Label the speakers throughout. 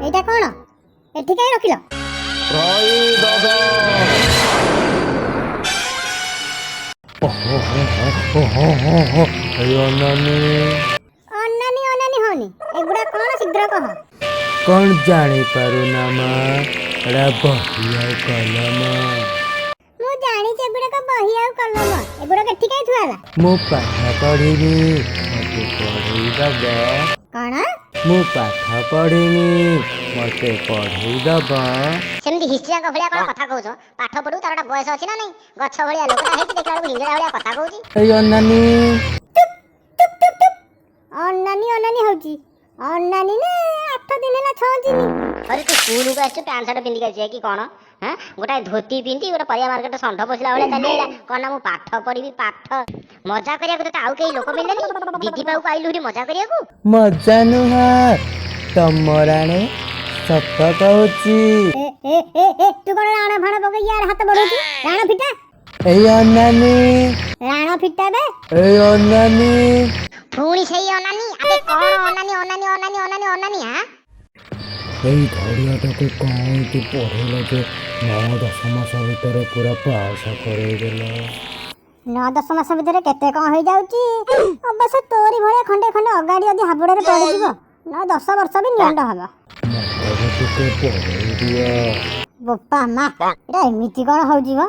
Speaker 1: এইটা কোন এଠି কাই রখিল
Speaker 2: রাই দাদা এই অনানি
Speaker 1: অন্নানি অন্নানি হনি এগুড়া কোন শীঘ্র কহ
Speaker 2: कौन जानी पारू ना माँ एड़ा बही आउ कलम
Speaker 1: ମୁଁ ଜାଣିଛି ଏଗୁଡାକ ବହି ଆଉ କଲମ ଏଗୁଡାକ ଏଠି କାଇ ଥୁଆଲା
Speaker 2: मु पाठ पढ़िनी मते पढ़ेई दब
Speaker 1: କଣ
Speaker 2: मु पाठ पढ़िनी मते पढ़ेई दब
Speaker 1: ସେମିତି ହିଷ୍ଟ୍ରିଆଙ୍କ ଭଳିଆ କଣ କଥା କହୁଛ ପାଠ ପଢୁ ତାର ଗୋଟେ ବୟସ ଅଛି ନା ନାଇଁ ଗଛ ଭଳିଆ ଲୋକଟା ହେଇକି ଦେଖିଲା ବେଳକୁ ହିଞ୍ଜଳା ଭଳିଆ କଥା କହୁଛି
Speaker 2: এই অনানি
Speaker 1: ଅନାନି ଅନାନି ହଉଛି ଅନାନି ନା 8 ଦିନ ହେଲା ଛଅଞ୍ଚିନି
Speaker 3: अरे तू स्कूल को आछो पैंट शर्ट पिंदी के कि कोन हां गोटा धोती पिंदी गोटा परिया मार्केट संढ पसिला बेले चली आइला कोन ना मु पाठ पढिबी पाठ मजा करिया को आउ केही लोक मिललेनी दीदी पाऊ आइलु रे मजा करिया को
Speaker 2: मजा नुहा तमराणे सत कहूची
Speaker 1: ए तू कोन राणा भाण पकई यार हाथ बढौଛୁ ରାଣ ଫିଟା
Speaker 2: এই অনানি
Speaker 1: ରାଣ ଫିଟା ବେ
Speaker 2: এই অনানি
Speaker 3: ପୁଣି ସେଇ ଅନାନି ଆବେ कोन ଅନାନି ଅନାନି ଅନାନି ଅନାନି ଅନାନି हां
Speaker 2: এই ঘড়িয়াটাকে କଣ ପଢେଇଲ ଯେ 9-10 ମାସ ଭିତରେ ପୁରା ପାସ କରେଇଦେଲ
Speaker 1: 9-10 ମାସ ଭିତରେ କେତେ କଣ ହେଇ ଯାଉଛି ଅବଶ୍ୟ ତୋରି ଭଳିଆ ଖଣ୍ଡେ ଖଣ୍ଡେ ଅଗାଡି ଯଦି ହାବୁଡରେ ପଡିଯିବ 9-10 ବର୍ଷ ବି ନିଅଣ୍ଡ ହବ
Speaker 2: ମତେ ଟିକେ ପଢେଇ ଦିଅ
Speaker 1: ବୋପା ମା ଏଟା ଏମିତି କଣ ହଉଛି ମ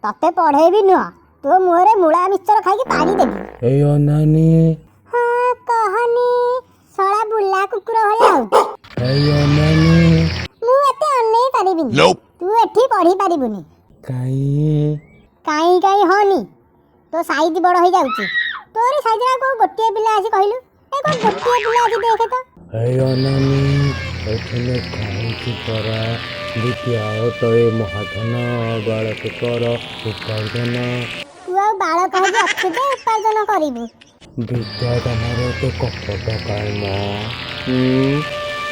Speaker 1: ତତେ ପଢେଇବି ନୁହଁ ତୋ ମୁହଁରେ ମୂଳା ମିକ୍ସଚର ଖାଇକି ପାରି ଦେବି
Speaker 2: এই অনানি
Speaker 1: ହଁ କହନି ଶଳା ବୁଲା କୁକୁର ଭଳିଆ ହଉଛି
Speaker 2: এই অনানি
Speaker 1: ମୁଁ ଏତେ ଅନେଇ ପାରିବିନି ତୁ ଏଠି ପଢି ପାରିବୁନି
Speaker 2: କାଇଁ
Speaker 1: କାଇଁ କାଇଁ ହନି ତୋ ସାଇଜ ବଡ ହେଇ ଯାଉଛି ତୋରି ସାଇଜରେ ଆଉ କୋଉ ଗୋଟିଏ ପିଲା ଆସି କହିଲୁ ଏ କୋଉ ଗୋଟିଏ ପିଲା ଆସି ଦେଖେ ତ
Speaker 2: এই অনানি এখানে ଖାଉଛି ପରା ଦ୍ୱିତୀୟ ତ ଏ ମହାଧନ ବାଳକ କର ଉପାର୍ଜନ
Speaker 1: ତୁ ଆଉ ବାଳକ ହେଇକି ଅଛୁ ଯେ ଉପାର୍ଜନ କରିବୁ
Speaker 2: ବିଦ୍ୟାଦାନରେ ଏତେ କପଟ କାଇଁ ମ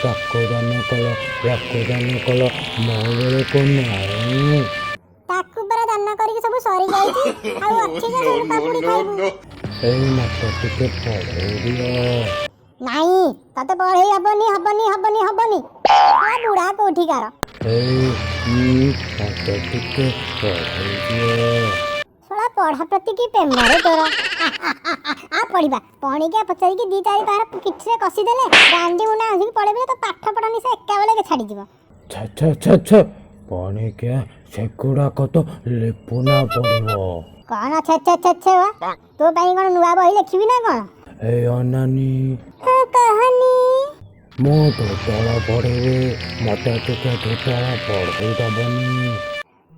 Speaker 2: ତାକୁ ଦାନ କଲ ୟାକୁ ଦାନ କଲ ମୋ ବେଳକୁ ନାହିଁ
Speaker 1: ତାକୁ ପରା ଦାନ କରିକି ସବୁ ସରି ଯାଇଛି ଆଉ ଅଛି ଯେ ସବୁ ପାପୁଡି ଖାଇବୁ
Speaker 2: ଏଇ ମତେ ଟିକେ ପଢେଇ ଦିଅ
Speaker 1: ନାଇଁ ତତେ ପଢେଇ ହବନି ହବନି ହବନି ହବନି ବୁଢା କୋଉଠିକାର
Speaker 2: ଏଇ ମତେ ଟିକେ ପଢେଇ ଦିଅ
Speaker 1: ଶଳା ପଢା ପ୍ରତି କି ପ୍ରେମରେ ତୋର ଆ ପଢିବା ପଣିକିଆ ପଚାରିକି 2-4 ପାହାର କିଛିରେ କଷିଦେଲେ ଗାଣ୍ଡି ମୁଣ୍ଡା ଆସିକି ପଳେଇବେ ତ ପାଠ ପଢାନି ସେ ଏକା ବେଳକେ ଛାଡିଯିବ
Speaker 2: ଛ ପଣିକିଆ ସେଗୁଡାକ ତ ଲେପୁନା ପଡିବ
Speaker 1: କଣ ଛେ ଛେ ଛେ ଛେ ବା ତୋ ପାଇଁ କଣ ନୂଆ ବହି ଲେଖିବି ନା କଣ
Speaker 2: ଏଇ ଅନାନି
Speaker 1: ହଁ କହନି
Speaker 2: ମୁଁ ଧୋତଳ ପଢିବି ମତେ ଟିକେ ଧୋତଳ ପଢେଇ ଦବନି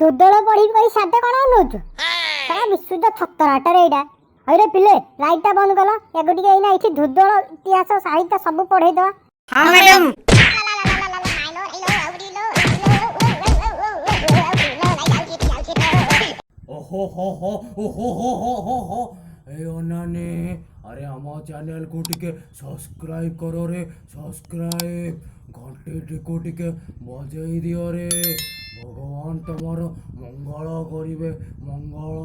Speaker 1: ଦୁଦଳ ପଢିବି କହି ସାଡେ କଣ ଅନଉଛୁ ସାରା ବିଶୁଦ୍ଧ ଛତରାଟାରେ ଏଇଟା ହଇରେ ପିଲେ ଲାଇଟଟା ବନ୍ଦ କଲ ୟାକୁ ଟିକେ ଏଇନା ଏଠି ଦୁଦଳ ଇତିହାସ ସାହିତ୍ୟ ସବୁ ପଢେଇ ଦବା
Speaker 3: हां मैडम
Speaker 2: ओहो ए अनानी अरे आम चैनल को टिके सब्सक्राइब करो रे सब्सक्राइब घंटी को टिके बजाई दियो रे भगवान तुम्हारा मंगल करिवे मंगल।